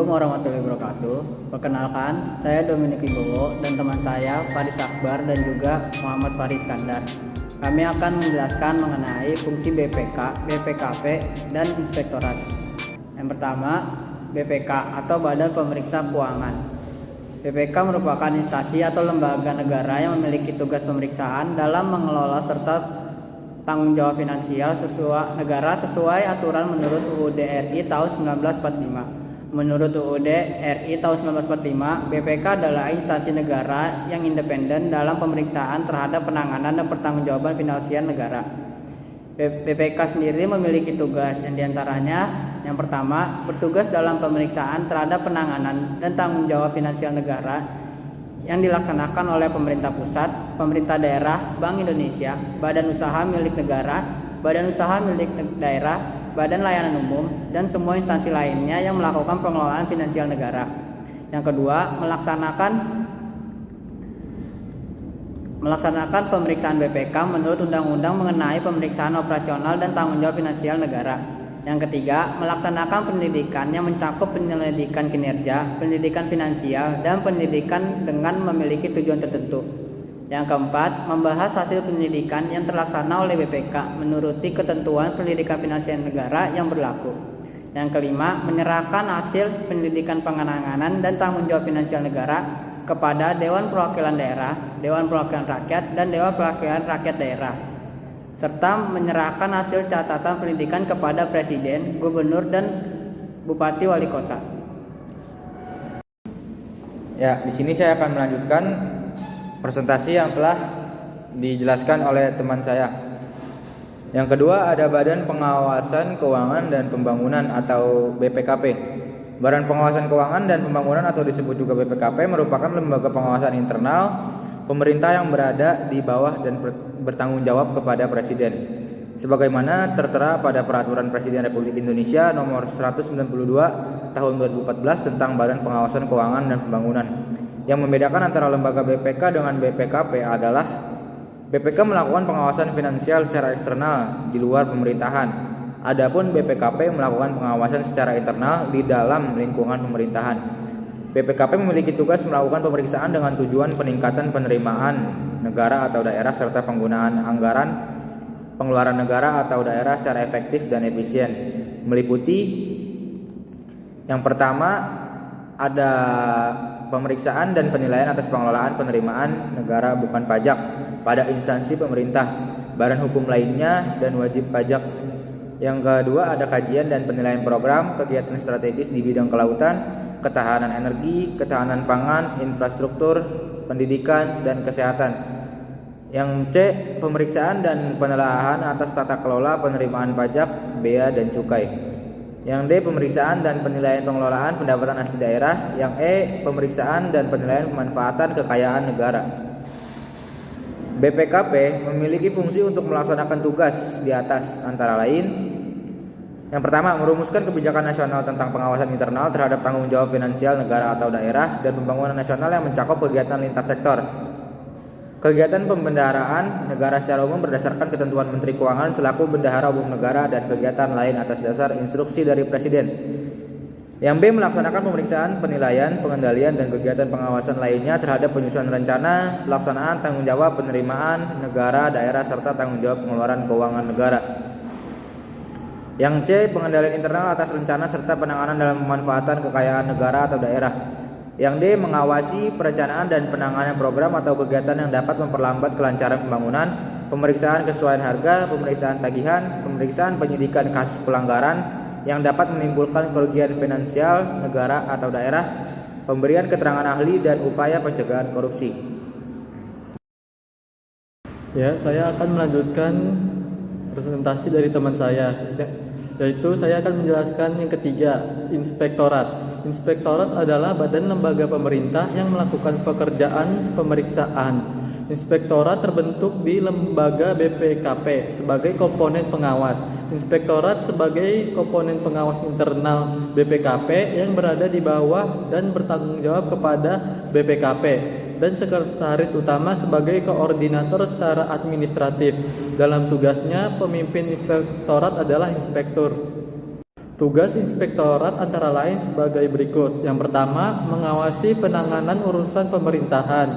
Assalamualaikum warahmatullahi wabarakatuh. Perkenalkan, saya Dominik Wibowo dan teman saya Faris Akbar dan juga Muhammad Faris Iskandar. Kami akan menjelaskan mengenai fungsi BPK, BPKP, dan Inspektorat. Yang pertama, BPK atau Badan Pemeriksa Keuangan. BPK merupakan instansi atau lembaga negara yang memiliki tugas pemeriksaan dalam mengelola serta tanggung jawab finansial negara sesuai aturan menurut UUD RI tahun 1945. Menurut UUD RI tahun 1945, BPK adalah instansi negara yang independen dalam pemeriksaan terhadap penanganan dan pertanggungjawaban finansial negara. BPK sendiri memiliki tugas yang diantaranya yang pertama, bertugas dalam pemeriksaan terhadap penanganan dan tanggung jawab finansial negara yang dilaksanakan oleh pemerintah pusat, pemerintah daerah, Bank Indonesia, badan usaha milik negara, badan usaha milik daerah, badan layanan umum, dan semua instansi lainnya yang melakukan pengelolaan finansial negara. Yang kedua, melaksanakan pemeriksaan BPK menurut Undang-Undang mengenai pemeriksaan operasional dan tanggung jawab finansial negara. Yang ketiga, melaksanakan pendidikan yang mencakup penyelidikan kinerja, pendidikan finansial, dan pendidikan dengan memiliki tujuan tertentu. Yang keempat, membahas hasil penyelidikan yang terlaksana oleh BPK menuruti ketentuan pendidikan finansial negara yang berlaku. Yang kelima, menyerahkan hasil penyelidikan penanganan dan tanggung jawab finansial negara kepada Dewan Perwakilan Daerah, Dewan Perwakilan Rakyat, dan Dewan Perwakilan Rakyat Daerah, serta menyerahkan hasil catatan pendidikan kepada Presiden, Gubernur, dan Bupati Wali Kota. Ya, di sini saya akan melanjutkan presentasi yang telah dijelaskan oleh teman saya. Yang kedua ada Badan Pengawasan Keuangan dan Pembangunan atau BPKP. Badan Pengawasan Keuangan dan Pembangunan atau disebut juga BPKP merupakan lembaga pengawasan internal pemerintah yang berada di bawah dan bertanggung jawab kepada Presiden. Sebagaimana tertera pada Peraturan Presiden Republik Indonesia Nomor 192 Tahun 2014 tentang Badan Pengawasan Keuangan dan Pembangunan. Yang membedakan antara lembaga BPK dengan BPKP adalah BPK melakukan pengawasan finansial secara eksternal di luar pemerintahan. Adapun BPKP melakukan pengawasan secara internal di dalam lingkungan pemerintahan. BPKP memiliki tugas melakukan pemeriksaan dengan tujuan peningkatan penerimaan negara atau daerah serta penggunaan anggaran pengeluaran negara atau daerah secara efektif dan efisien. Meliputi yang pertama ada pemeriksaan dan penilaian atas pengelolaan penerimaan negara bukan pajak pada instansi pemerintah, badan hukum lainnya, dan wajib pajak. Yang kedua ada kajian dan penilaian program kegiatan strategis di bidang kelautan, ketahanan energi, ketahanan pangan, infrastruktur, pendidikan, dan kesehatan. Yang C, pemeriksaan dan penelaahan atas tata kelola penerimaan pajak, bea, dan cukai. Yang D, pemeriksaan dan penilaian pengelolaan pendapatan asli daerah. Yang E, pemeriksaan dan penilaian pemanfaatan kekayaan negara. BPKP memiliki fungsi untuk melaksanakan tugas di atas antara lain. Yang pertama, merumuskan kebijakan nasional tentang pengawasan internal terhadap tanggung jawab finansial negara atau daerah dan pembangunan nasional yang mencakup kegiatan lintas sektor. Kegiatan pembendaharaan negara secara umum berdasarkan ketentuan Menteri Keuangan selaku bendahara umum negara dan kegiatan lain atas dasar instruksi dari Presiden. Yang B, melaksanakan pemeriksaan, penilaian, pengendalian, dan kegiatan pengawasan lainnya terhadap penyusunan rencana, pelaksanaan tanggung jawab penerimaan negara, daerah, serta tanggung jawab pengeluaran keuangan negara. Yang C, pengendalian internal atas rencana serta penanganan dalam pemanfaatan kekayaan negara atau daerah. Yang D, mengawasi perencanaan dan penanganan program atau kegiatan yang dapat memperlambat kelancaran pembangunan, pemeriksaan kesesuaian harga, pemeriksaan tagihan, pemeriksaan penyidikan kasus pelanggaran yang dapat menimbulkan kerugian finansial negara atau daerah, pemberian keterangan ahli, dan upaya pencegahan korupsi. Ya, saya akan melanjutkan presentasi dari teman saya, yaitu saya akan menjelaskan yang ketiga, Inspektorat. Inspektorat adalah badan lembaga pemerintah yang melakukan pekerjaan pemeriksaan. Inspektorat terbentuk di lembaga BPKP sebagai komponen pengawas. Inspektorat sebagai komponen pengawas internal BPKP yang berada di bawah dan bertanggung jawab kepada BPKP. Dan sekretaris utama sebagai koordinator secara administratif. Dalam tugasnya, pemimpin inspektorat adalah inspektur. Tugas inspektorat antara lain sebagai berikut. Yang pertama, mengawasi penanganan urusan pemerintahan.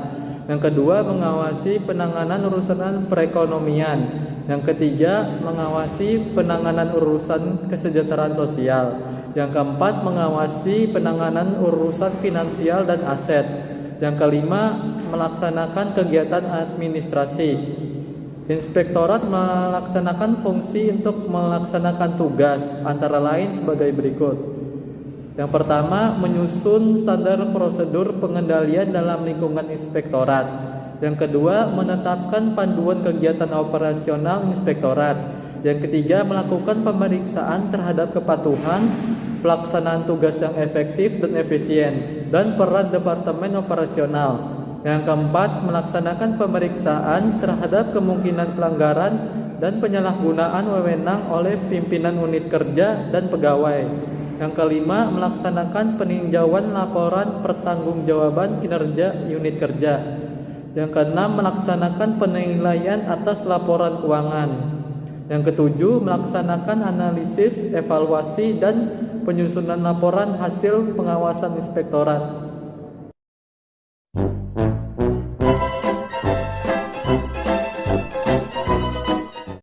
Yang kedua, mengawasi penanganan urusan perekonomian. Yang ketiga, mengawasi penanganan urusan kesejahteraan sosial. Yang keempat, mengawasi penanganan urusan finansial dan aset. Yang kelima, melaksanakan kegiatan administrasi. Inspektorat melaksanakan fungsi untuk melaksanakan tugas antara lain sebagai berikut. Yang pertama, menyusun standar prosedur pengendalian dalam lingkungan inspektorat. Yang kedua, menetapkan panduan kegiatan operasional inspektorat. Yang ketiga, melakukan pemeriksaan terhadap kepatuhan, pelaksanaan tugas yang efektif dan efisien, dan peran departemen operasional. Yang keempat, melaksanakan pemeriksaan terhadap kemungkinan pelanggaran dan penyalahgunaan wewenang oleh pimpinan unit kerja dan pegawai. Yang kelima, melaksanakan peninjauan laporan pertanggungjawaban kinerja unit kerja. Yang keenam, melaksanakan penilaian atas laporan keuangan. Yang ketujuh, melaksanakan analisis, evaluasi, dan penyusunan laporan hasil pengawasan inspektorat.